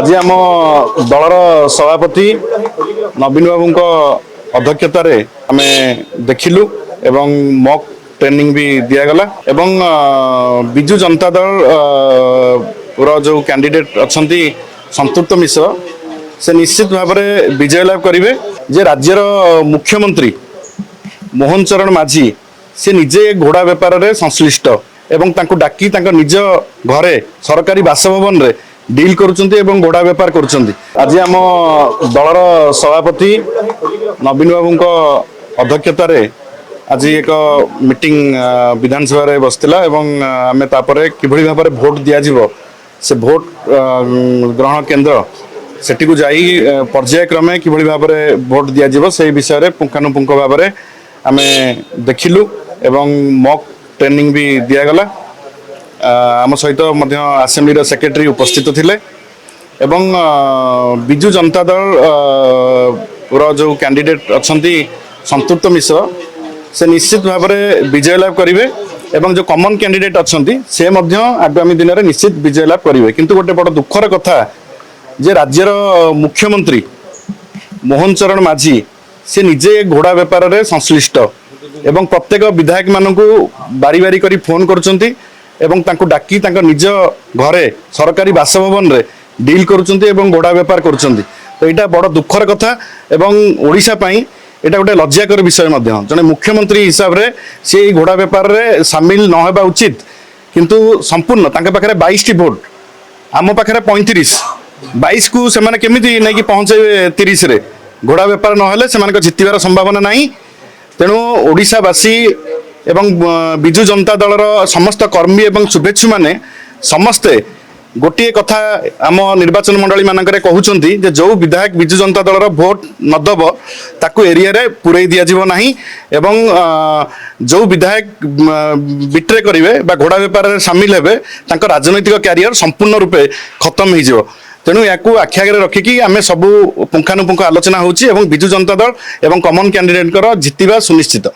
आज आम दलर सभापति नवीन बाबू अध्यक्षतार आम देखिलु एवं मॉक ट्रेनिंग भी दिगला एवं बिजु जनता दल जो कैंडिडेट अच्छा संतृप्त मिश्र से निश्चित भाव में विजय लाभ करेंगे जे राज्यर मुख्यमंत्री मोहन चरण माझी से निजे घोड़ा बेपार में संश्लिष्ट एवं तांको डाकी तांको निज घरे सरकारी बासभवन रे डील करुचंती एवं घोड़ा बेपार करुचंती। आज आम दलर सभापति नवीन बाबू अध्यक्षतार आज एक मीटिंग विधानसभा रे बसला एवं आमे तापरे किभଳି भाव में भोट दिया से भोट ग्रहण केंद्र सेठी को जाई पर्यायक्रमे किभଳି भाव में भोट दिया से विषय में पुंखानुपुंख भाव में आमे देखिलु एवं मॉक ट्रेनिंग भी दिगला आम सहित आसेम्बली सेक्रेटरी उपस्थित थिले एवं बिजु जनता दल जो कैंडिडेट अच्छा संतृप्त मिश्र से निश्चित भाव में विजय लाभ करेंगे एवं जो कॉमन कैंडिडेट अच्छा से आगामी दिन में निश्चित विजय लाभ करेंगे किंतु गोटे बड़ दुखर कथा जे राज्यर मुख्यमंत्री मोहन चरण माझी से निजे घोड़ा बेपार में संश्लिष्ट एवं प्रत्येक विधायक मानू बारी बारी करी फोन करुचंती एवं तांको डाकी तांको निज घरे सरकारी बासभवन रे डील करुचंती एवं घोड़ा बेपार करुचंती। तो यहाँ बड़ दुखर कथा एवं ओडिशा पई एटा गोटे लज्जाकर विषय जड़े मुख्यमंत्री हिसाब रे से घोड़ा बेपार रे सामिल न होबा उचित किंतु संपूर्ण तांके पाखरे 22 टी वोट आम पाखरे 35 22 को सेमाने केमिति नै कि पहुंचे 30 रे घोड़ा बेपार न हेले सेमानक जितिबार संभावना नाही। तेणु ओडिशावासी एवं बिजु जनता दलर समस्त कर्मी एवं शुभेच्छु माने समस्ते गोटे कथा आम निर्वाचन मंडली मानक कहउचंती जे जो विधायक बिजु जनता दलर भोट नदब ताकू एरिया रे पुरई दिया जीव नाही एवं जो विधायक बिट्रे करिवे बा घोड़ा बेपार रे शामिल हेबे तांको राजनैतिक कैरियर संपूर्ण रूपे खत्म हो जिवो। तेणु या आखि आगे रखिकी आम सबू पुंखानुपुंख आलोचना होची एवं बिजु जनता दल एवं कॉमन कैंडिडेट जितिबा सुनिश्चित।